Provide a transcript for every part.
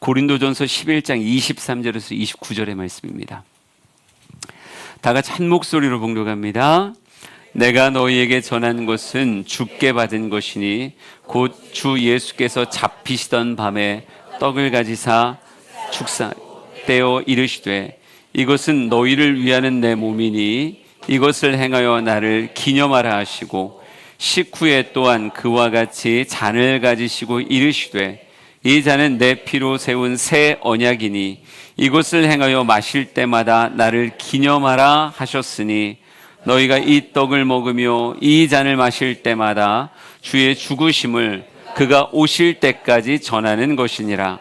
고린도전서 11장 23절에서 29절의 말씀입니다. 다 같이 한 목소리로 봉독합니다. 내가 너희에게 전한 것은 주께 받은 것이니 곧 주 예수께서 잡히시던 밤에 떡을 가지사 축사되어 이르시되 이것은 너희를 위하는 내 몸이니 이것을 행하여 나를 기념하라 하시고 식후에 또한 그와 같이 잔을 가지시고 이르시되 이 잔은 내 피로 세운 새 언약이니 이것을 행하여 마실 때마다 나를 기념하라 하셨으니 너희가 이 떡을 먹으며 이 잔을 마실 때마다 주의 죽으심을 그가 오실 때까지 전하는 것이니라.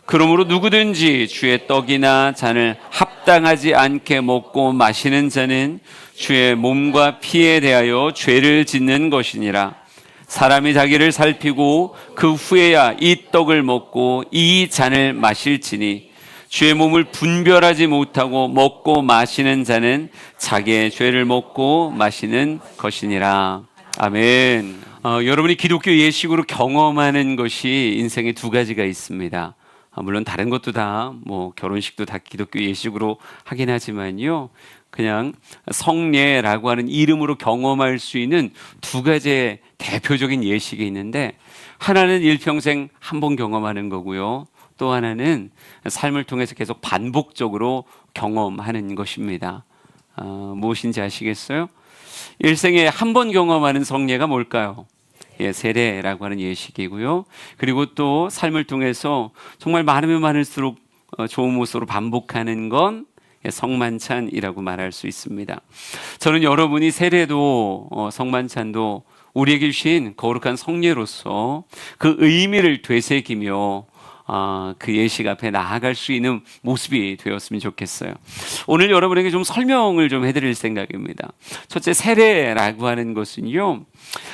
그러므로 누구든지 주의 떡이나 잔을 합당하지 않게 먹고 마시는 자는 주의 몸과 피에 대하여 죄를 짓는 것이니라. 사람이 자기를 살피고 그 후에야 이 떡을 먹고 이 잔을 마실지니 주의 몸을 분별하지 못하고 먹고 마시는 자는 자기의 죄를 먹고 마시는 것이니라. 아멘. 여러분이 기독교 예식으로 경험하는 것이 인생에 두 가지가 있습니다. 물론 다른 것도 다 결혼식도 다 기독교 예식으로 하긴 하지만요, 그냥 성례라고 하는 이름으로 경험할 수 있는 두 가지의 대표적인 예식이 있는데, 하나는 일평생 한 번 경험하는 거고요, 또 하나는 삶을 통해서 계속 반복적으로 경험하는 것입니다. 무엇인지 아시겠어요? 일생에 한 번 경험하는 성례가 뭘까요? 세례라고 하는 예식이고요. 그리고 또 삶을 통해서 정말 많으면 많을수록 좋은 모습으로 반복하는 건 성만찬이라고 말할 수 있습니다. 저는 여러분이 세례도 성만찬도 우리에게 주신 거룩한 성례로서 그 의미를 되새기며 그 예식 앞에 나아갈 수 있는 모습이 되었으면 좋겠어요. 오늘 여러분에게 좀 설명을 좀 해드릴 생각입니다. 첫째, 세례라고 하는 것은요,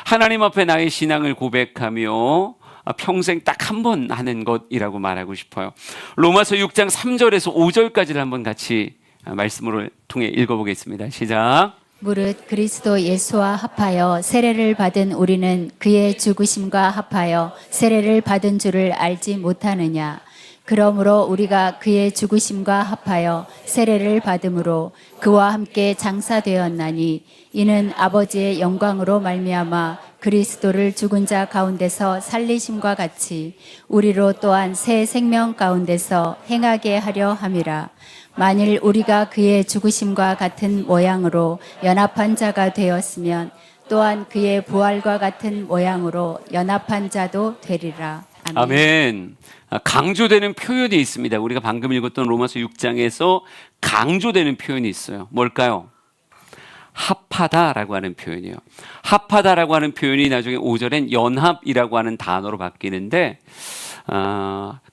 하나님 앞에 나의 신앙을 고백하며 평생 딱 한 번 하는 것이라고 말하고 싶어요. 로마서 6장 3절에서 5절까지를 한번 같이 말씀으로 통해 읽어보겠습니다. 시작. 무릇 그리스도 예수와 합하여 세례를 받은 우리는 그의 죽으심과 합하여 세례를 받은 줄을 알지 못하느냐. 그러므로 우리가 그의 죽으심과 합하여 세례를 받음으로 그와 함께 장사되었나니 이는 아버지의 영광으로 말미암아 그리스도를 죽은 자 가운데서 살리심과 같이 우리로 또한 새 생명 가운데서 행하게 하려 함이라. 만일 우리가 그의 죽으심과 같은 모양으로 연합한 자가 되었으면 또한 그의 부활과 같은 모양으로 연합한 자도 되리라. 아멘. 아멘. 강조되는 표현이 있습니다. 우리가 방금 읽었던 로마서 6장에서 강조되는 표현이 있어요. 뭘까요? 합하다라고 하는 표현이에요. 합하다라고 하는 표현이 나중에 5절엔 연합이라고 하는 단어로 바뀌는데,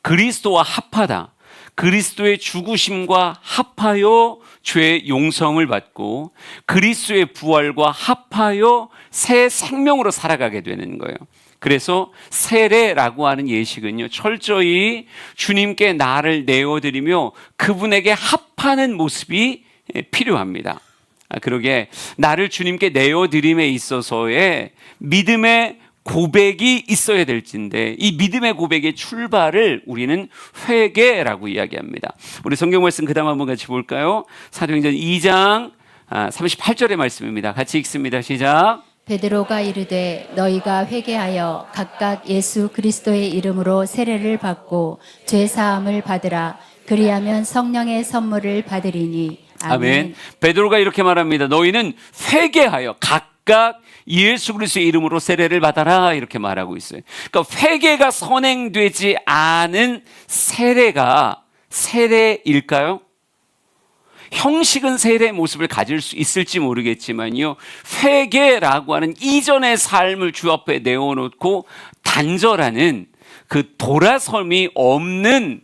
그리스도와 합하다, 그리스도의 죽으심과 합하여 죄의 용성을 받고 그리스도의 부활과 합하여 새 생명으로 살아가게 되는 거예요. 그래서 세례라고 하는 예식은요, 철저히 주님께 나를 내어드리며 그분에게 합하는 모습이 필요합니다. 그러게 나를 주님께 내어드림에 있어서의 믿음의 고백이 있어야 될진데, 이 믿음의 고백의 출발을 우리는 회개라고 이야기합니다. 우리 성경 말씀 그 다음 한번 같이 볼까요? 사도행전 2장 38절의 말씀입니다. 같이 읽습니다. 시작. 베드로가 이르되 너희가 회개하여 각각 예수 그리스도의 이름으로 세례를 받고 죄 사함을 받으라. 그리하면 성령의 선물을 받으리니. 아멘. 베드로가 이렇게 말합니다. 너희는 회개하여 각각 예수 그리스도의 이름으로 세례를 받아라, 이렇게 말하고 있어요. 그러니까 회개가 선행되지 않은 세례가 세례일까요? 형식은 세례의 모습을 가질 수 있을지 모르겠지만요, 회개라고 하는 이전의 삶을 주 앞에 내어놓고 단절하는 그 돌아섬이 없는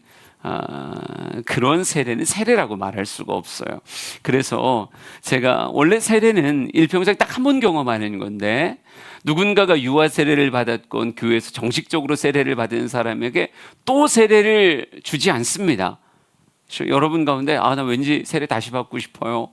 그런 세례는 세례라고 말할 수가 없어요. 그래서 제가 원래 세례는 일평생 딱 한 번 경험하는 건데, 누군가가 유아 세례를 받았건 교회에서 정식적으로 세례를 받은 사람에게 또 세례를 주지 않습니다. 여러분 가운데 나 왠지 세례 다시 받고 싶어요,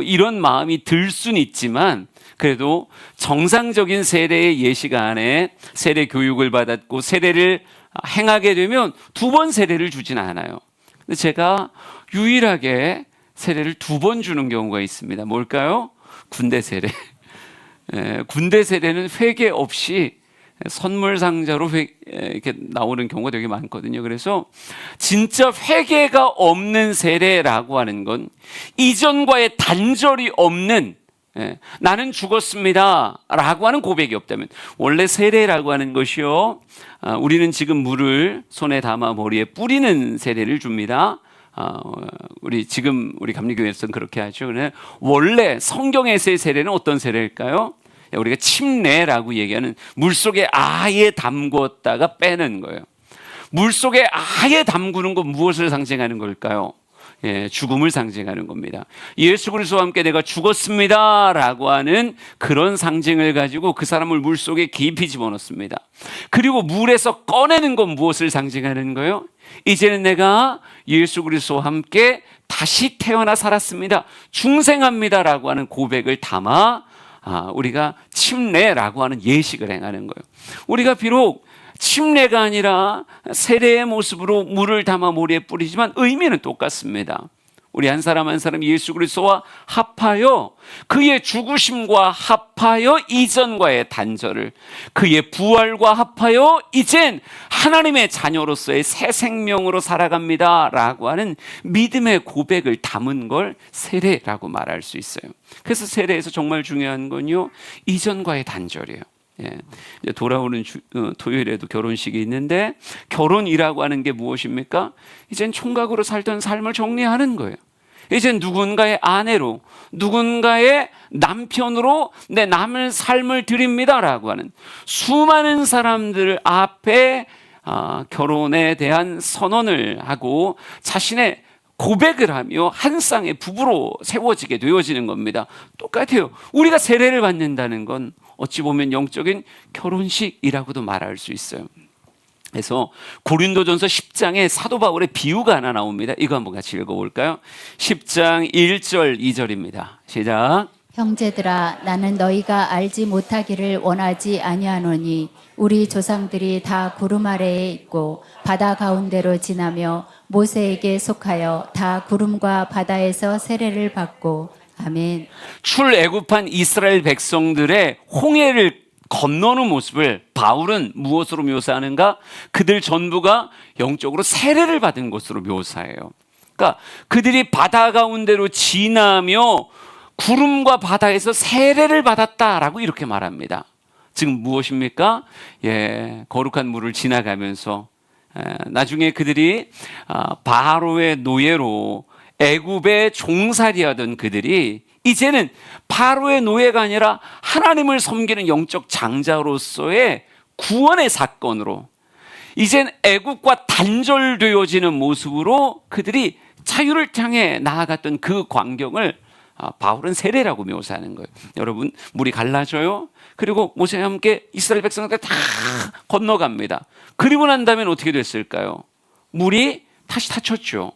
이런 마음이 들 수는 있지만, 그래도 정상적인 세례의 예식 안에 세례 교육을 받았고 세례를 행하게 되면 2번 세례를 주진 않아요. 근데 제가 유일하게 세례를 2번 주는 경우가 있습니다. 뭘까요? 군대 세례. 군대 세례는 회개 없이 선물 상자로 이렇게 나오는 경우가 되게 많거든요. 그래서 진짜 회개가 없는 세례라고 하는 건 이전과의 단절이 없는, 나는 죽었습니다 라고 하는 고백이 없다면, 원래 세례라고 하는 것이요, 우리는 지금 물을 손에 담아 머리에 뿌리는 세례를 줍니다. 우리 감리교회에서는 그렇게 하죠. 원래 성경에서의 세례는 어떤 세례일까요? 우리가 침례라고 얘기하는 물속에 아예 담궜다가 빼는 거예요. 물속에 아예 담그는 건 무엇을 상징하는 걸까요? 죽음을 상징하는 겁니다. 예수 그리스도와 함께 내가 죽었습니다 라고 하는 그런 상징을 가지고 그 사람을 물속에 깊이 집어넣습니다. 그리고 물에서 꺼내는 건 무엇을 상징하는 거예요? 이제는 내가 예수 그리스도와 함께 다시 태어나 살았습니다, 중생합니다 라고 하는 고백을 담아 우리가 침례라고 하는 예식을 행하는 거예요. 우리가 비록 침례가 아니라 세례의 모습으로 물을 담아 머리에 뿌리지만 의미는 똑같습니다. 우리 한 사람 한 사람 예수 그리스도와 합하여 그의 죽으심과 합하여 이전과의 단절을, 그의 부활과 합하여 이젠 하나님의 자녀로서의 새 생명으로 살아갑니다 라고 하는 믿음의 고백을 담은 걸 세례라고 말할 수 있어요. 그래서 세례에서 정말 중요한 건요, 이전과의 단절이에요. 이제 돌아오는 토요일에도 결혼식이 있는데, 결혼이라고 하는 게 무엇입니까? 이젠 총각으로 살던 삶을 정리하는 거예요. 이젠 누군가의 아내로, 누군가의 남편으로 내 남을 삶을 드립니다라고 하는 수많은 사람들 앞에 결혼에 대한 선언을 하고 자신의 고백을 하며 한 쌍의 부부로 세워지게 되어지는 겁니다. 똑같아요. 우리가 세례를 받는다는 건 어찌 보면 영적인 결혼식이라고도 말할 수 있어요. 그래서 고린도전서 10장에 사도 바울의 비유가 하나 나옵니다. 이거 한번 같이 읽어볼까요? 10장 1절 2절입니다. 시작. 형제들아, 나는 너희가 알지 못하기를 원하지 아니하노니 우리 조상들이 다 구름 아래에 있고 바다 가운데로 지나며 모세에게 속하여 다 구름과 바다에서 세례를 받고. 아멘. 출애굽한 이스라엘 백성들의 홍해를 건너는 모습을 바울은 무엇으로 묘사하는가? 그들 전부가 영적으로 세례를 받은 것으로 묘사해요. 그러니까 그들이 바다 가운데로 지나며 구름과 바다에서 세례를 받았다라고 이렇게 말합니다. 지금 무엇입니까? 거룩한 물을 지나가면서 나중에 그들이 바로의 노예로 애굽에 종살이하던 그들이 이제는 바로의 노예가 아니라 하나님을 섬기는 영적 장자로서의 구원의 사건으로, 이젠 애굽과 단절되어지는 모습으로 그들이 자유를 향해 나아갔던 그 광경을 바울은 세례라고 묘사하는 거예요. 여러분, 물이 갈라져요. 그리고 모세와 함께 이스라엘 백성들 다 건너갑니다. 그리고 난 다음엔 어떻게 됐을까요? 물이 다시 닫혔죠.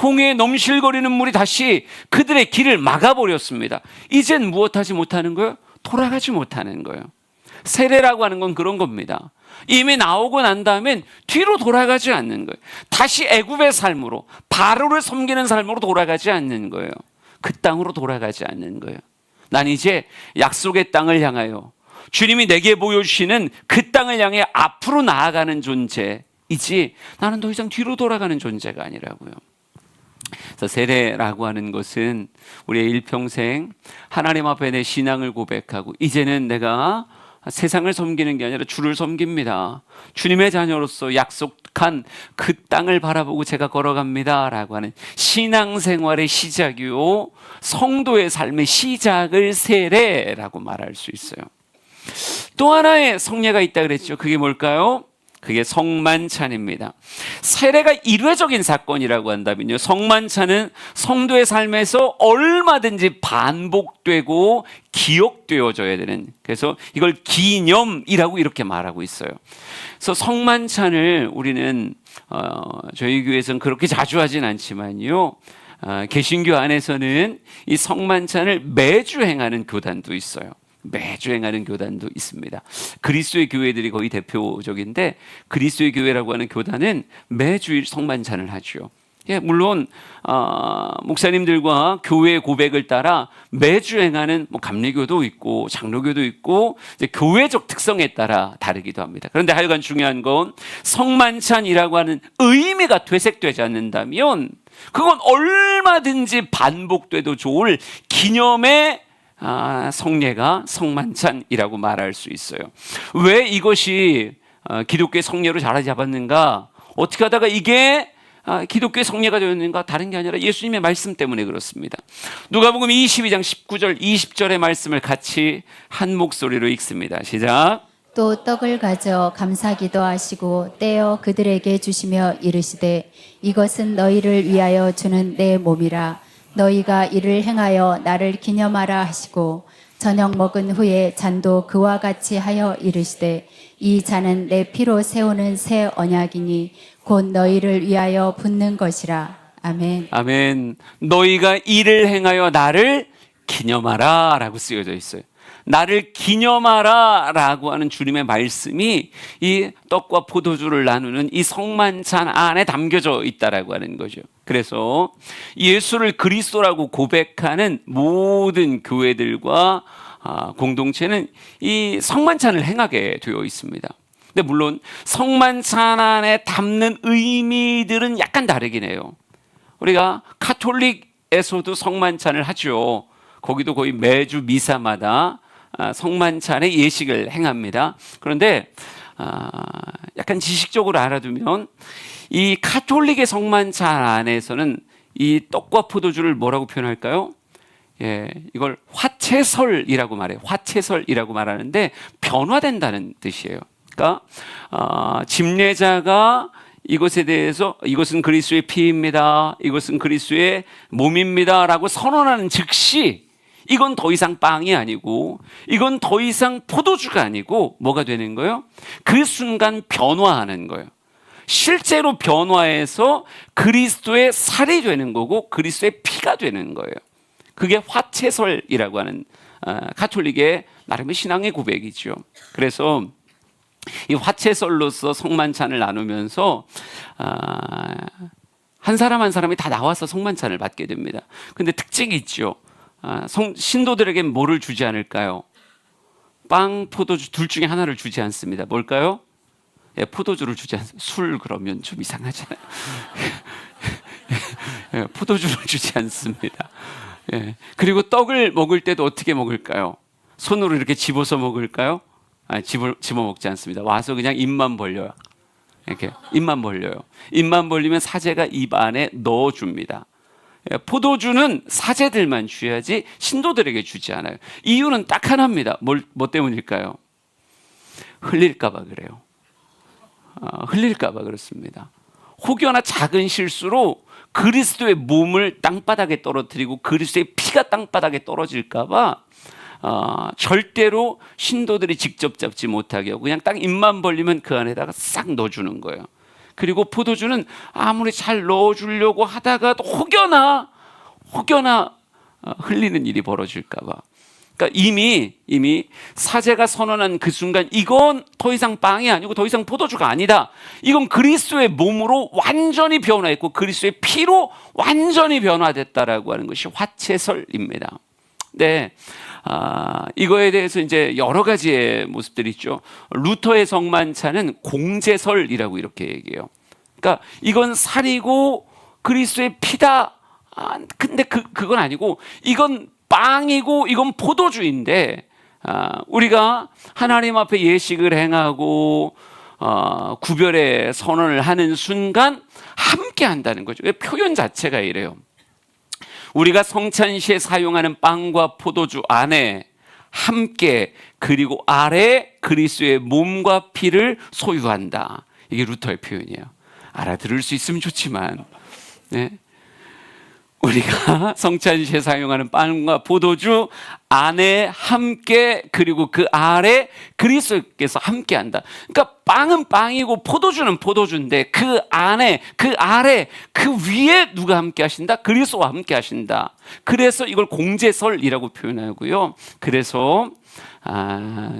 홍해에 넘실거리는 물이 다시 그들의 길을 막아버렸습니다. 이젠 무엇하지 못하는 거예요? 돌아가지 못하는 거예요. 세례라고 하는 건 그런 겁니다. 이미 나오고 난 다음엔 뒤로 돌아가지 않는 거예요. 다시 애굽의 삶으로, 바로를 섬기는 삶으로 돌아가지 않는 거예요. 그 땅으로 돌아가지 않는 거예요. 난 이제 약속의 땅을 향하여, 주님이 내게 보여주시는 그 땅을 향해 앞으로 나아가는 존재이지, 나는 더 이상 뒤로 돌아가는 존재가 아니라고요. 그래서 세례라고 하는 것은 우리의 일평생 하나님 앞에 내 신앙을 고백하고, 이제는 내가 세상을 섬기는 게 아니라 주를 섬깁니다, 주님의 자녀로서 약속한 그 땅을 바라보고 제가 걸어갑니다 라고 하는 신앙생활의 시작이요, 성도의 삶의 시작을 세례라고 말할 수 있어요. 또 하나의 성례가 있다 그랬죠. 그게 뭘까요? 그게 성만찬입니다. 세례가 일회적인 사건이라고 한다면요, 성만찬은 성도의 삶에서 얼마든지 반복되고 기억되어져야 되는, 그래서 이걸 기념이라고 이렇게 말하고 있어요. 그래서 성만찬을 우리는 저희 교회에서는 그렇게 자주 하진 않지만요, 개신교 안에서는 이 성만찬을 매주 행하는 교단도 있어요. 매주 행하는 교단도 있습니다. 그리스도의 교회들이 거의 대표적인데 그리스도의 교회라고 하는 교단은 매주일 성만찬을 하죠. 예, 물론 목사님들과 교회의 고백을 따라 매주 행하는 감리교도 있고 장로교도 있고 이제 교회적 특성에 따라 다르기도 합니다. 그런데 하여간 중요한 건 성만찬이라고 하는 의미가 퇴색되지 않는다면 그건 얼마든지 반복돼도 좋을 기념의 성례가 성만찬이라고 말할 수 있어요. 왜 이것이 기독교의 성례로 자리 잡았는가? 어떻게 하다가 이게 기독교의 성례가 되었는가? 다른 게 아니라 예수님의 말씀 때문에 그렇습니다. 누가복음 22장 19절 20절의 말씀을 같이 한 목소리로 읽습니다. 시작. 또 떡을 가져 감사기도 하시고 떼어 그들에게 주시며 이르시되 이것은 너희를 위하여 주는 내 몸이라. 너희가 이를 행하여 나를 기념하라 하시고 저녁 먹은 후에 잔도 그와 같이 하여 이르시되 이 잔은 내 피로 세우는 새 언약이니 곧 너희를 위하여 붓는 것이라. 아멘. 아멘. 너희가 이를 행하여 나를 기념하라 라고 쓰여져 있어요. 나를 기념하라 라고 하는 주님의 말씀이 이 떡과 포도주를 나누는 이 성만찬 안에 담겨져 있다라고 하는 거죠. 그래서 예수를 그리스도라고 고백하는 모든 교회들과 공동체는 이 성만찬을 행하게 되어 있습니다. 근데 물론 성만찬 안에 담는 의미들은 약간 다르긴 해요. 우리가 카톨릭에서도 성만찬을 하죠. 거기도 거의 매주 미사마다 성만찬의 예식을 행합니다. 그런데 약간 지식적으로 알아두면 이 카톨릭의 성만찬 안에서는 이 떡과 포도주를 뭐라고 표현할까요? 예, 이걸 화채설이라고 말해요. 화채설이라고 말하는데 변화된다는 뜻이에요. 그러니까 집례자가 이것에 대해서 이것은 그리스도의 피입니다. 이것은 그리스도의 몸입니다. 라고 선언하는 즉시 이건 더 이상 빵이 아니고 이건 더 이상 포도주가 아니고 뭐가 되는 거예요? 그 순간 변화하는 거예요. 실제로 변화해서 그리스도의 살이 되는 거고 그리스도의 피가 되는 거예요. 그게 화채설이라고 하는 가톨릭의 나름의 신앙의 고백이죠. 그래서 이 화채설로서 성만찬을 나누면서 한 사람 한 사람이 다 나와서 성만찬을 받게 됩니다. 근데 특징이 있죠. 신도들에겐 뭐를 주지 않을까요? 빵, 포도주 둘 중에 하나를 주지 않습니다. 뭘까요? 예, 포도주를 주지 않습니다. 술 그러면 좀 이상하잖아요. 예, 포도주를 주지 않습니다. 예, 그리고 떡을 먹을 때도 어떻게 먹을까요? 손으로 이렇게 집어서 먹을까요? 집어 먹지 않습니다. 와서 그냥 입만 벌려요. 이렇게 입만 벌려요. 입만 벌리면 사제가 입 안에 넣어줍니다. 포도주는 사제들만 줘야지 신도들에게 주지 않아요. 이유는 딱 하나입니다. 뭐 때문일까요? 흘릴까봐 그래요. 흘릴까봐 그렇습니다. 혹여나 작은 실수로 그리스도의 몸을 땅바닥에 떨어뜨리고 그리스도의 피가 땅바닥에 떨어질까봐 절대로 신도들이 직접 잡지 못하게 하고 그냥 딱 입만 벌리면 그 안에다가 싹 넣어주는 거예요. 그리고 포도주는 아무리 잘 넣어주려고 하다가도 혹여나 흘리는 일이 벌어질까봐. 그러니까 이미 사제가 선언한 그 순간 이건 더 이상 빵이 아니고 더 이상 포도주가 아니다. 이건 그리스도의 몸으로 완전히 변화했고 그리스도의 피로 완전히 변화됐다라고 하는 것이 화채설입니다. 네. 이거에 대해서 이제 여러 가지의 모습들이 있죠. 루터의 성만찬은 공제설이라고 이렇게 얘기해요. 그러니까 이건 살이고 그리스도의 피다. 근데 그건 아니고 이건 빵이고 이건 포도주인데 우리가 하나님 앞에 예식을 행하고 구별의 선언을 하는 순간 함께 한다는 거죠. 표현 자체가 이래요. 우리가 성찬시에 사용하는 빵과 포도주 안에 함께 그리고 아래 그리스도의 몸과 피를 소유한다. 이게 루터의 표현이에요. 알아들을 수 있으면 좋지만 네. 우리가 성찬시에 사용하는 빵과 포도주 안에 함께 그리고 그 아래 그리스도께서 함께한다. 그러니까 빵은 빵이고 포도주는 포도주인데 그 안에 그 아래 그 위에 누가 함께하신다? 그리스도와 함께하신다. 그래서 이걸 공제설이라고 표현하고요. 그래서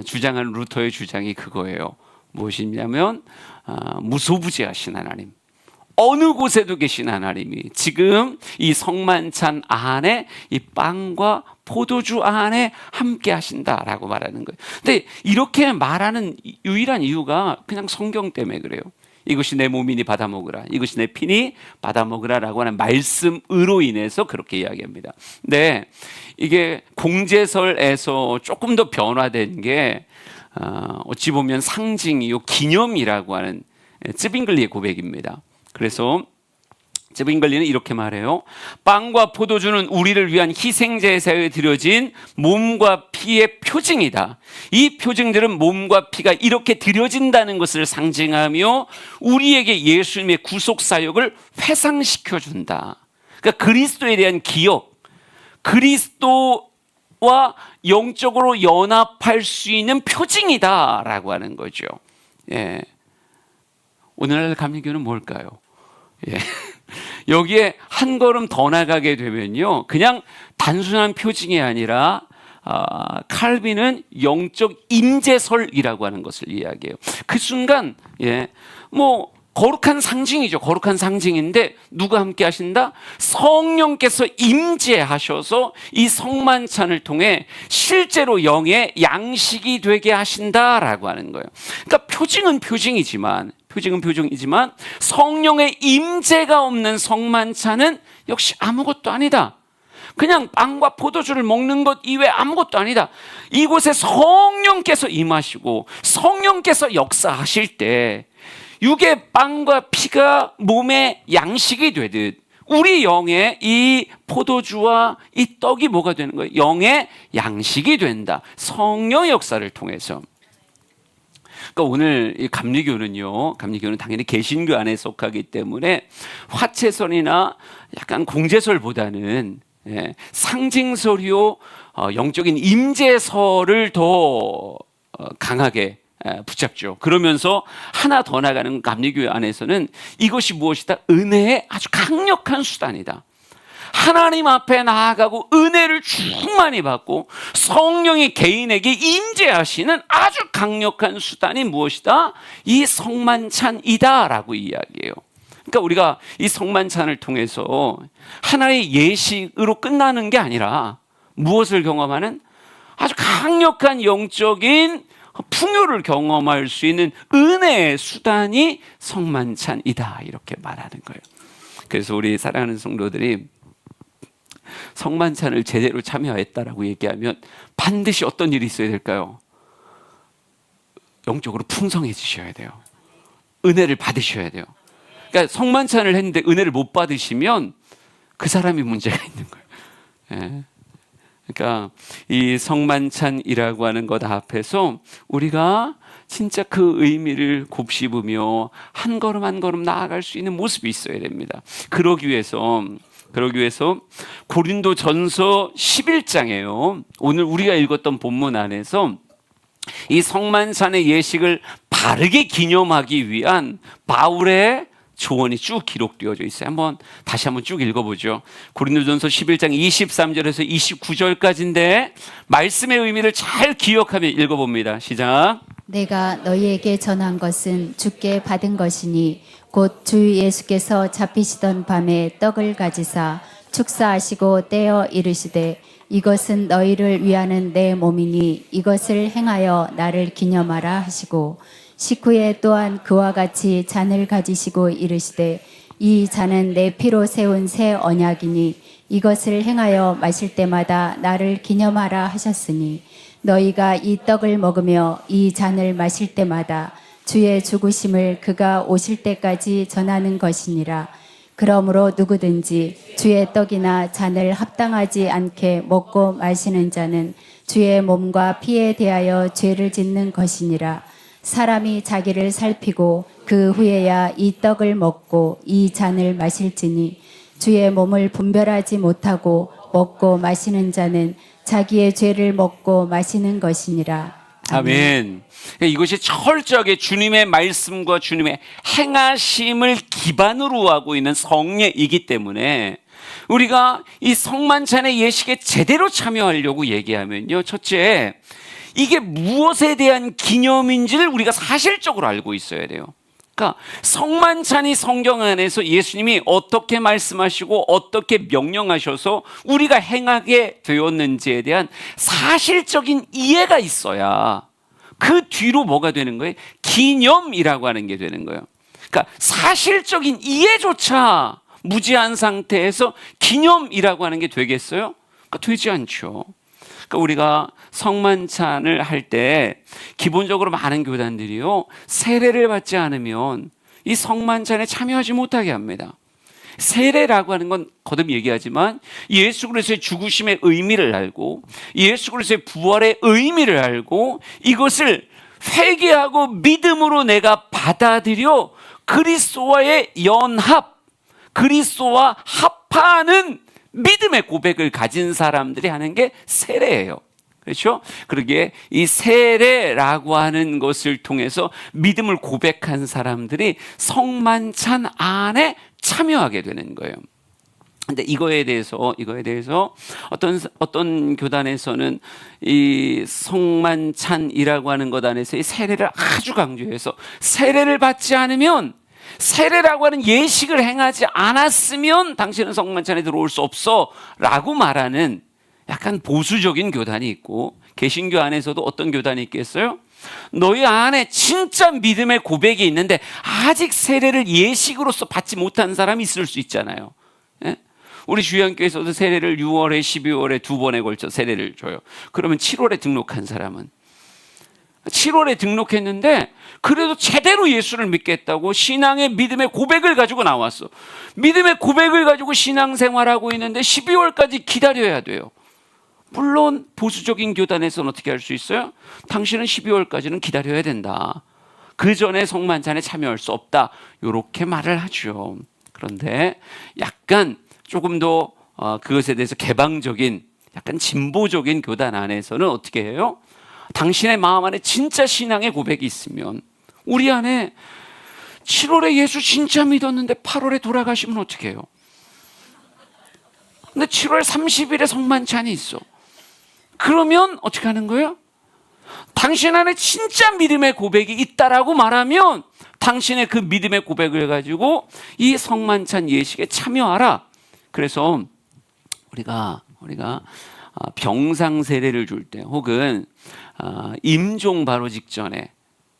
주장하는 루터의 주장이 그거예요. 무엇이냐면 무소부지하신 하나님, 어느 곳에도 계신 하나님이 지금 이 성만찬 안에 이 빵과 포도주 안에 함께 하신다라고 말하는 거예요. 근데 이렇게 말하는 유일한 이유가 그냥 성경 때문에 그래요. 이것이 내 몸이니 받아 먹으라, 이것이 내 피니 받아 먹으라라고 하는 말씀으로 인해서 그렇게 이야기합니다. 근데 이게 공제설에서 조금 더 변화된 게 어찌 보면 상징이요 기념이라고 하는 쯔빙글리의 고백입니다. 그래서 쯔빙글리는 이렇게 말해요. 빵과 포도주는 우리를 위한 희생제사에 드려진 몸과 피의 표징이다. 이 표징들은 몸과 피가 이렇게 드려진다는 것을 상징하며 우리에게 예수님의 구속사역을 회상시켜준다. 그러니까 그리스도에 대한 기억, 그리스도와 영적으로 연합할 수 있는 표징이다라고 하는 거죠. 예. 오늘날 감리교는 뭘까요? 예. 여기에 한 걸음 더 나가게 되면요, 그냥 단순한 표징이 아니라 칼빈은 영적 임재설이라고 하는 것을 이야기해요. 그 순간 거룩한 상징이죠. 거룩한 상징인데 누가 함께 하신다? 성령께서 임재하셔서 이 성만찬을 통해 실제로 영의 양식이 되게 하신다라고 하는 거예요. 그러니까 표징은 표징이지만 성령의 임재가 없는 성만찬은 역시 아무것도 아니다. 그냥 빵과 포도주를 먹는 것 이외에 아무것도 아니다. 이곳에 성령께서 임하시고 성령께서 역사하실 때 육의 빵과 피가 몸의 양식이 되듯 우리 영의 이 포도주와 이 떡이 뭐가 되는 거예요? 영의 양식이 된다. 성령의 역사를 통해서. 그러니까 오늘 이 감리교는 당연히 개신교 안에 속하기 때문에 화채설이나 약간 공제설보다는 상징설이요 영적인 임재설을 더 강하게 붙잡죠. 그러면서 하나 더 나가는 감리교 안에서는 이것이 무엇이다? 은혜의 아주 강력한 수단이다. 하나님 앞에 나아가고 은혜를 충만히 받고 성령이 개인에게 임재하시는 아주 강력한 수단이 무엇이다? 이 성만찬이다 라고 이야기해요. 그러니까 우리가 이 성만찬을 통해서 하나의 예식으로 끝나는 게 아니라 무엇을 경험하는 아주 강력한 영적인 풍요를 경험할 수 있는 은혜의 수단이 성만찬이다 이렇게 말하는 거예요. 그래서 우리 사랑하는 성도들이 성만찬을 제대로 참여했다라고 얘기하면 반드시 어떤 일이 있어야 될까요? 영적으로 풍성해지셔야 돼요. 은혜를 받으셔야 돼요. 그러니까 성만찬을 했는데 은혜를 못 받으시면 그 사람이 문제가 있는 거예요. 예. 그러니까 이 성만찬이라고 하는 것 앞에서 우리가 진짜 그 의미를 곱씹으며 한 걸음 한 걸음 나아갈 수 있는 모습이 있어야 됩니다. 그러기 위해서 고린도전서 11장에요. 오늘 우리가 읽었던 본문 안에서 이 성만찬의 예식을 바르게 기념하기 위한 바울의 조언이 쭉 기록되어져 있어요. 다시 한번 쭉 읽어보죠. 고린도전서 11장 23절에서 29절까지인데 말씀의 의미를 잘 기억하며 읽어봅니다. 시작. 내가 너희에게 전한 것은 주께 받은 것이니 곧 주 예수께서 잡히시던 밤에 떡을 가지사 축사하시고 떼어 이르시되 이것은 너희를 위하는 내 몸이니 이것을 행하여 나를 기념하라 하시고 식후에 또한 그와 같이 잔을 가지시고 이르시되 이 잔은 내 피로 세운 새 언약이니 이것을 행하여 마실 때마다 나를 기념하라 하셨으니 너희가 이 떡을 먹으며 이 잔을 마실 때마다 주의 죽으심을 그가 오실 때까지 전하는 것이니라. 그러므로 누구든지 주의 떡이나 잔을 합당하지 않게 먹고 마시는 자는 주의 몸과 피에 대하여 죄를 짓는 것이니라. 사람이 자기를 살피고 그 후에야 이 떡을 먹고 이 잔을 마실지니 주의 몸을 분별하지 못하고 먹고 마시는 자는 자기의 죄를 먹고 마시는 것이니라. 아멘. 이것이 철저하게 주님의 말씀과 주님의 행하심을 기반으로 하고 있는 성례이기 때문에 우리가 이 성만찬의 예식에 제대로 참여하려고 얘기하면요, 첫째, 이게 무엇에 대한 기념인지를 우리가 사실적으로 알고 있어야 돼요. 그러니까 성만찬이 성경 안에서 예수님이 어떻게 말씀하시고 어떻게 명령하셔서 우리가 행하게 되었는지에 대한 사실적인 이해가 있어야 그 뒤로 뭐가 되는 거예요? 기념이라고 하는 게 되는 거예요. 그러니까 사실적인 이해조차 무지한 상태에서 기념이라고 하는 게 되겠어요? 그러니까 되지 않죠. 그러니까 우리가 성만찬을 할 때 기본적으로 많은 교단들이요, 세례를 받지 않으면 이 성만찬에 참여하지 못하게 합니다. 세례라고 하는 건 거듭 얘기하지만 예수 그리스도의 죽으심의 의미를 알고 예수 그리스도의 부활의 의미를 알고 이것을 회개하고 믿음으로 내가 받아들여 그리스도와의 연합, 그리스도와 합하는 믿음의 고백을 가진 사람들이 하는 게 세례예요. 그렇죠? 그러기에 이 세례라고 하는 것을 통해서 믿음을 고백한 사람들이 성만찬 안에 참여하게 되는 거예요. 근데 이거에 대해서 어떤 교단에서는 이 성만찬이라고 하는 것 안에서 이 세례를 아주 강조해서 세례를 받지 않으면, 세례라고 하는 예식을 행하지 않았으면 당신은 성만찬에 들어올 수 없어 라고 말하는 약간 보수적인 교단이 있고, 개신교 안에서도 어떤 교단이 있겠어요? 너희 안에 진짜 믿음의 고백이 있는데 아직 세례를 예식으로서 받지 못한 사람이 있을 수 있잖아요. 예? 우리 주양교에서도 세례를 6월에 12월에 2번에 걸쳐 세례를 줘요. 그러면 7월에 등록한 사람은 7월에 등록했는데 그래도 제대로 예수를 믿겠다고 신앙의 믿음의 고백을 가지고 나왔어. 믿음의 고백을 가지고 신앙생활하고 있는데 12월까지 기다려야 돼요. 물론 보수적인 교단에서는 어떻게 할 수 있어요? 당신은 12월까지는 기다려야 된다. 그 전에 성만찬에 참여할 수 없다. 이렇게 말을 하죠. 그런데 약간 조금 더 그것에 대해서 개방적인, 약간 진보적인 교단 안에서는 어떻게 해요? 당신의 마음 안에 진짜 신앙의 고백이 있으면, 우리 안에 7월에 예수 진짜 믿었는데 8월에 돌아가시면 어떻게 해요? 근데 7월 30일에 성만찬이 있어. 그러면 어떻게 하는 거예요? 당신 안에 진짜 믿음의 고백이 있다라고 말하면 당신의 그 믿음의 고백을 가지고 이 성만찬 예식에 참여하라. 그래서 우리가 병상 세례를 줄 때, 혹은 임종 바로 직전에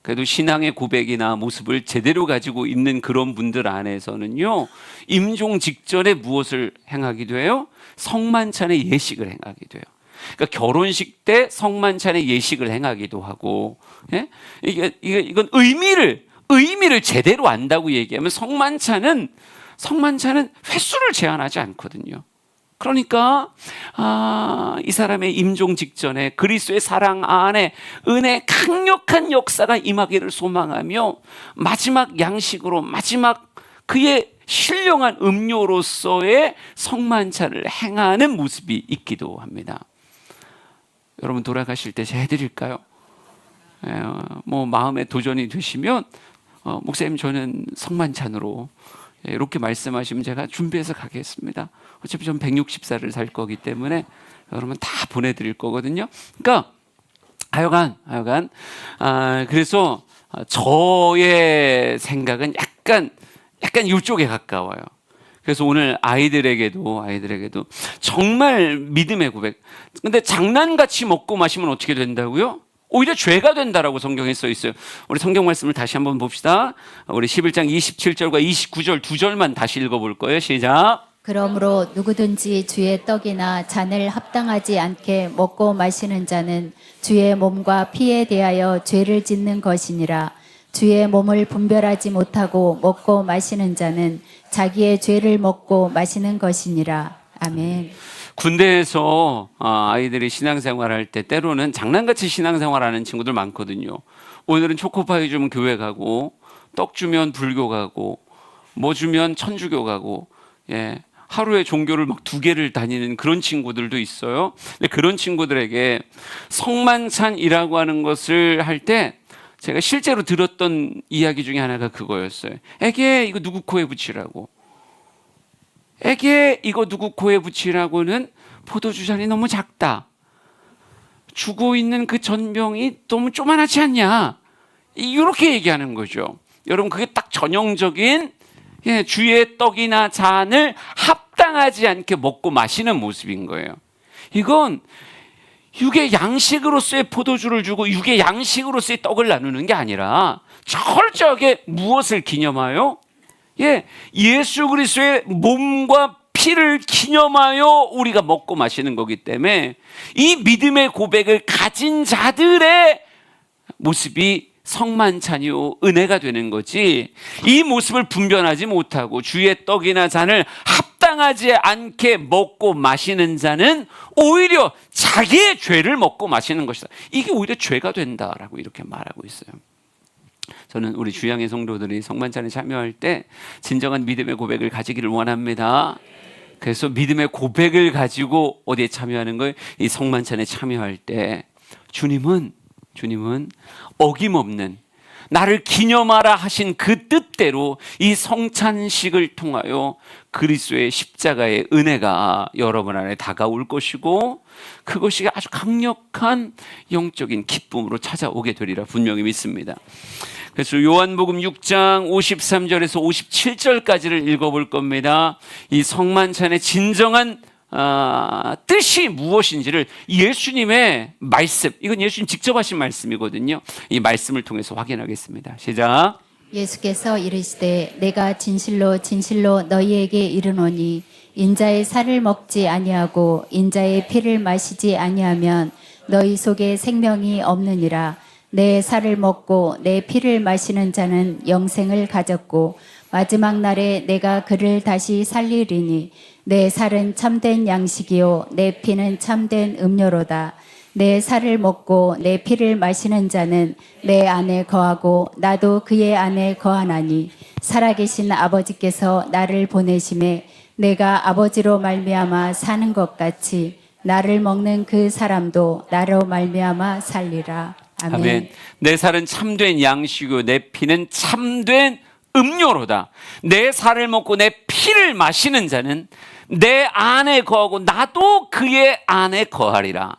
그래도 신앙의 고백이나 모습을 제대로 가지고 있는 그런 분들 안에서는요, 임종 직전에 무엇을 행하기도 해요? 성만찬의 예식을 행하기도 해요. 그러니까 결혼식 때 성만찬의 예식을 행하기도 하고, 예? 이건 의미를 제대로 안다고 얘기하면 성만찬은 횟수를 제한하지 않거든요. 그러니까 이 사람의 임종 직전에 그리스도의 사랑 안에 은혜의 강력한 역사가 임하기를 소망하며 마지막 양식으로, 마지막 그의 신령한 음료로서의 성만찬을 행하는 모습이 있기도 합니다. 여러분 돌아가실 때 제가 해드릴까요? 뭐 마음에 도전이 되시면 목사님 저는 성만찬으로 이렇게 말씀하시면 제가 준비해서 가겠습니다. 어차피 전 160살을 살 거기 때문에 여러분 다 보내드릴 거거든요. 그러니까 하여간 그래서 저의 생각은 약간 이쪽에 가까워요. 그래서 오늘 아이들에게도 정말 믿음의 고백. 근데 장난같이 먹고 마시면 어떻게 된다고요? 오히려 죄가 된다라고 성경에 써 있어요. 우리 성경 말씀을 다시 한번 봅시다. 우리 11장 27절과 29절 두 절만 다시 읽어볼 거예요. 시작. 그러므로 누구든지 주의 떡이나 잔을 합당하지 않게 먹고 마시는 자는 주의 몸과 피에 대하여 죄를 짓는 것이니라. 주의 몸을 분별하지 못하고 먹고 마시는 자는 자기의 죄를 먹고 마시는 것이니라. 아멘. 군대에서 아이들이 신앙생활할 때 때로는 장난같이 신앙생활하는 친구들 많거든요. 오늘은 초코파이 주면 교회 가고, 떡 주면 불교 가고, 뭐 주면 천주교 가고, 예, 하루에 종교를 막 2개를 다니는 그런 친구들도 있어요. 근데 그런 친구들에게 성만찬이라고 하는 것을 할 때 제가 실제로 들었던 이야기 중에 하나가 그거였어요. 애게 이거 누구 코에 붙이라고. 애게 이거 누구 코에 붙이라고는 포도주 잔이 너무 작다. 주고 있는 그 전병이 너무 조만하지 않냐, 이렇게 얘기하는 거죠. 여러분, 그게 딱 전형적인 주의 떡이나 잔을 합당하지 않게 먹고 마시는 모습인 거예요. 이건 육의 양식으로서의 포도주를 주고 육의 양식으로서의 떡을 나누는 게 아니라 철저하게 무엇을 기념하여? 예수 그리스도의 몸과 피를 기념하여 우리가 먹고 마시는 거기 때문에 이 믿음의 고백을 가진 자들의 모습이 성만찬이요 은혜가 되는 거지, 이 모습을 분별하지 못하고 주의 떡이나 잔을 합당하지 않게 먹고 마시는 자는 오히려 자기의 죄를 먹고 마시는 것이다. 이게 오히려 죄가 된다라고 이렇게 말하고 있어요. 저는 우리 주양의 성도들이 성만찬에 참여할 때 진정한 믿음의 고백을 가지기를 원합니다. 그래서 믿음의 고백을 가지고 어디에 참여하는 거예요? 이 성만찬에 참여할 때 주님은 어김없는 나를 기념하라 하신 그 뜻대로 이 성찬식을 통하여 그리스도의 십자가의 은혜가 여러분 안에 다가올 것이고, 그것이 아주 강력한 영적인 기쁨으로 찾아오게 되리라 분명히 믿습니다. 그래서 요한복음 6장 53절에서 57절까지를 읽어볼 겁니다. 이 성만찬의 진정한 뜻이 무엇인지를 예수님의 말씀, 이건 예수님 직접 하신 말씀이거든요. 이 말씀을 통해서 확인하겠습니다. 시작. 예수께서 이르시되 내가 진실로 진실로 너희에게 이르노니 인자의 살을 먹지 아니하고 인자의 피를 마시지 아니하면 너희 속에 생명이 없느니라. 내 살을 먹고 내 피를 마시는 자는 영생을 가졌고 마지막 날에 내가 그를 다시 살리리니 내 살은 참된 양식이요 내 피는 참된 음료로다. 내 살을 먹고 내 피를 마시는 자는 내 안에 거하고 나도 그의 안에 거하나니 살아계신 아버지께서 나를 보내심에 내가 아버지로 말미암아 사는 것 같이 나를 먹는 그 사람도 나로 말미암아 살리라. 아멘. 아멘. 내 살은 참된 양식이요 내 피는 참된 음료로다. 내 살을 먹고 내 피를 마시는 자는 내 안에 거하고 나도 그의 안에 거하리라.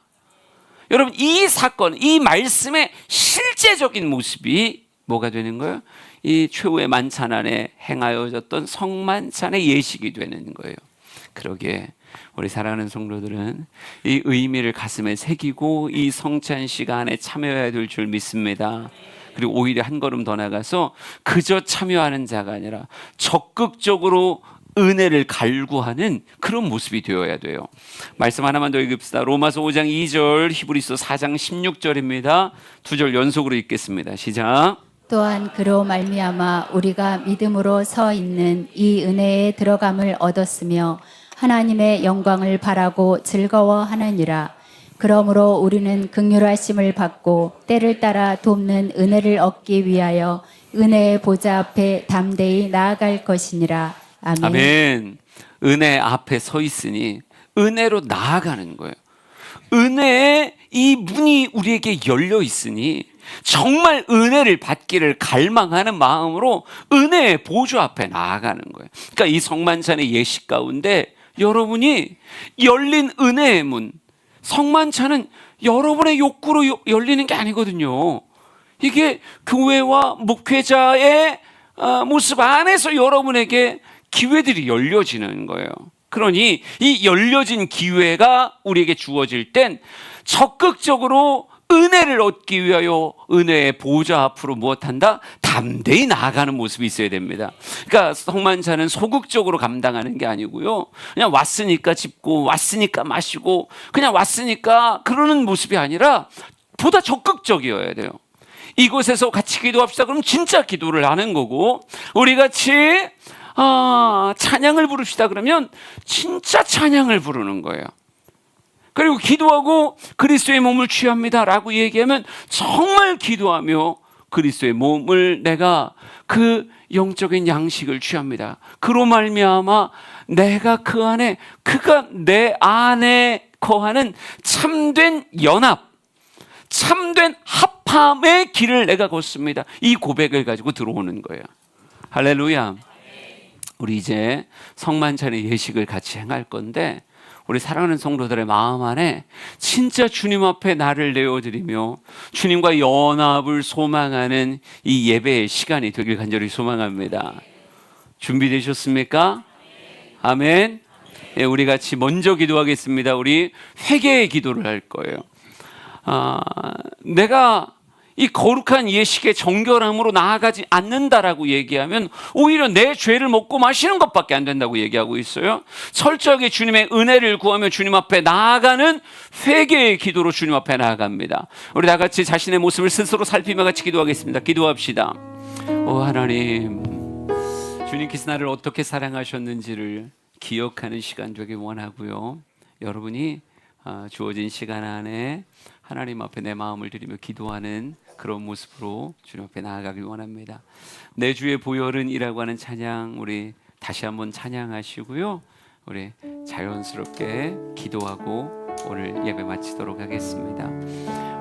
여러분, 이 사건, 이 말씀의 실제적인 모습이 뭐가 되는 거예요? 이 최후의 만찬 안에 행하여졌던 성만찬의 예식이 되는 거예요. 그러기에 우리 사랑하는 성도들은 이 의미를 가슴에 새기고 이 성찬 시간에 참여해야 될 줄 믿습니다. 그리고 오히려 한 걸음 더 나가서 그저 참여하는 자가 아니라 적극적으로 은혜를 갈구하는 그런 모습이 되어야 돼요. 말씀 하나만 더 읽읍시다. 로마서 5장 2절, 히브리서 4장 16절입니다. 두 절 연속으로 읽겠습니다. 시작. 또한 그로 말미암아 우리가 믿음으로 서 있는 이 은혜에 들어감을 얻었으며 하나님의 영광을 바라고 즐거워하느니라. 그러므로 우리는 긍휼하심을 받고 때를 따라 돕는 은혜를 얻기 위하여 은혜의 보좌 앞에 담대히 나아갈 것이니라. 아멘. 아멘. 은혜 앞에 서 있으니 은혜로 나아가는 거예요. 은혜의 이 문이 우리에게 열려 있으니 정말 은혜를 받기를 갈망하는 마음으로 은혜의 보좌 앞에 나아가는 거예요. 그러니까 이 성만찬의 예식 가운데 여러분이 열린 은혜의 문, 성만찬은 여러분의 욕구로 열리는 게 아니거든요. 이게 교회와 목회자의 모습 안에서 여러분에게 기회들이 열려지는 거예요. 그러니 이 열려진 기회가 우리에게 주어질 땐 적극적으로 은혜를 얻기 위하여 은혜의 보좌 앞으로 무엇한다? 담대히 나아가는 모습이 있어야 됩니다. 그러니까 성만찬은 소극적으로 감당하는 게 아니고요. 그냥 왔으니까 집고 왔으니까 마시고 그냥 왔으니까 그러는 모습이 아니라 보다 적극적이어야 돼요. 이곳에서 같이 기도합시다. 그럼 진짜 기도를 하는 거고, 우리 같이 찬양을 부릅시다. 그러면 진짜 찬양을 부르는 거예요. 그리고 기도하고 그리스도의 몸을 취합니다 라고 얘기하면 정말 기도하며 그리스도의 몸을 내가 그 영적인 양식을 취합니다. 그로 말미암아 내가 그 안에, 그가 내 안에 거하는 참된 연합, 참된 합함의 길을 내가 걷습니다. 이 고백을 가지고 들어오는 거예요. 할렐루야. 우리 이제 성만찬의 예식을 같이 행할 건데 우리 사랑하는 성도들의 마음 안에 진짜 주님 앞에 나를 내어드리며 주님과 연합을 소망하는 이 예배의 시간이 되길 간절히 소망합니다. 준비되셨습니까? 아멘. 예, 우리 같이 먼저 기도하겠습니다. 우리 회개의 기도를 할 거예요. 내가 이 거룩한 예식의 정결함으로 나아가지 않는다라고 얘기하면 오히려 내 죄를 먹고 마시는 것밖에 안 된다고 얘기하고 있어요. 철저하게 주님의 은혜를 구하며 주님 앞에 나아가는 회개의 기도로 주님 앞에 나아갑니다. 우리 다 같이 자신의 모습을 스스로 살피며 같이 기도하겠습니다. 기도합시다. 오 하나님, 주님께서 나를 어떻게 사랑하셨는지를 기억하는 시간 되길 원하고요. 여러분이 주어진 시간 안에 하나님 앞에 내 마음을 드리며 기도하는 그런 모습으로 주님 앞에 나아가길 원합니다. 내 주의 보혈은이라고 하는 찬양 우리 다시 한번 찬양하시고요. 우리 자연스럽게 기도하고 오늘 예배 마치도록 하겠습니다.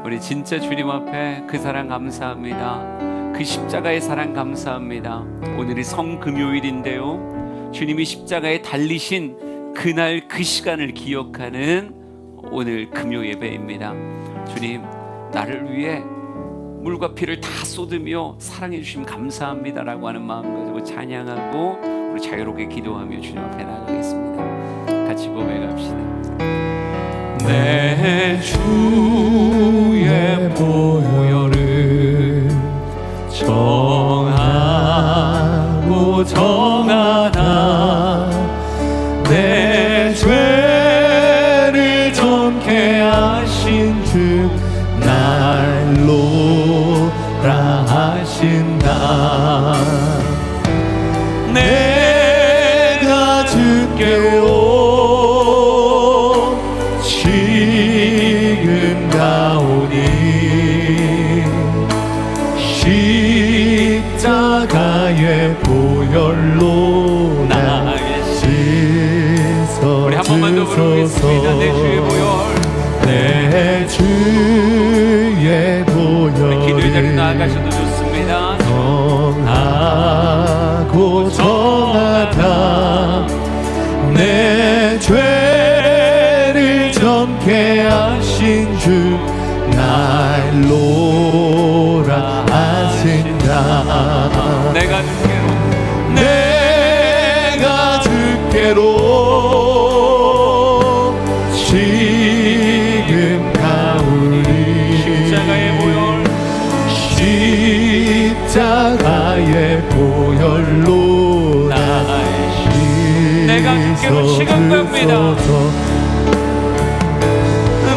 우리 진짜 주님 앞에 그 사랑 감사합니다. 그 십자가의 사랑 감사합니다. 오늘이 성금요일인데요, 주님이 십자가에 달리신 그날 그 시간을 기억하는 오늘 금요 예배입니다. 주님, 나를 위해 물과 피를 다 쏟으며 사랑해 주심 감사합니다라고 하는 마음 가지고 찬양하고 우리 자유롭게 기도하며 주님 앞에 나가겠습니다. 같이 고백합시다. 내 주의 보혈을 정하고 정하다 내 죄를 정케 하신 주 날로라 하신다. 내가 주께로 지금 가오니 십자가의 보혈로 나의 씻어 우리 한 번만 더 부르겠습니다. 내 주의 보혈, 내 주의 보혈 기도의 자리로 나아가셔도 좋습니다. 정하고 정하다 내 죄를 정케 하신 주 날로라 하신다. 내가 주께로 지금 가오니 십자가의 보혈, 십자가의 보혈로 내가 주께로 지금 갑니다.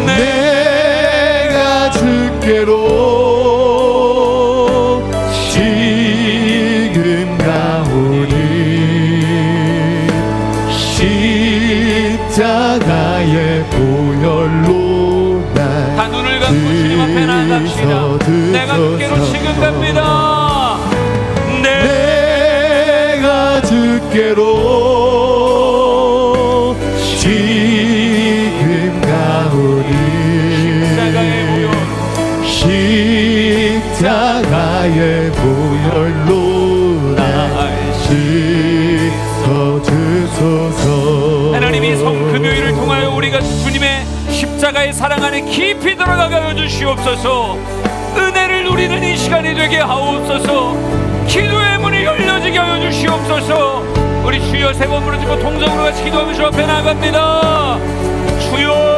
내가 주께로 지금 가오니 십자가의 보혈로 다 눈을 감고 주님 앞에 나아갑시다. 내가 주께로 지금 갑니다. 내가 주께로 지금 가오니 십자가의 보혈로 날 씻어주소서. 하나님이 성금요일을 통하여 우리가 주님의 십자가의 사랑 안에 깊이 들어가게 하여 주시옵소서. 은혜를 누리는 이 시간이 되게 하옵소서. 기도의 문이 열려지게 하여 주시옵소서. 우리 주여 세 번 부르짖고 통성으로 같이 기도하며 주 앞에 나갑니다. 주여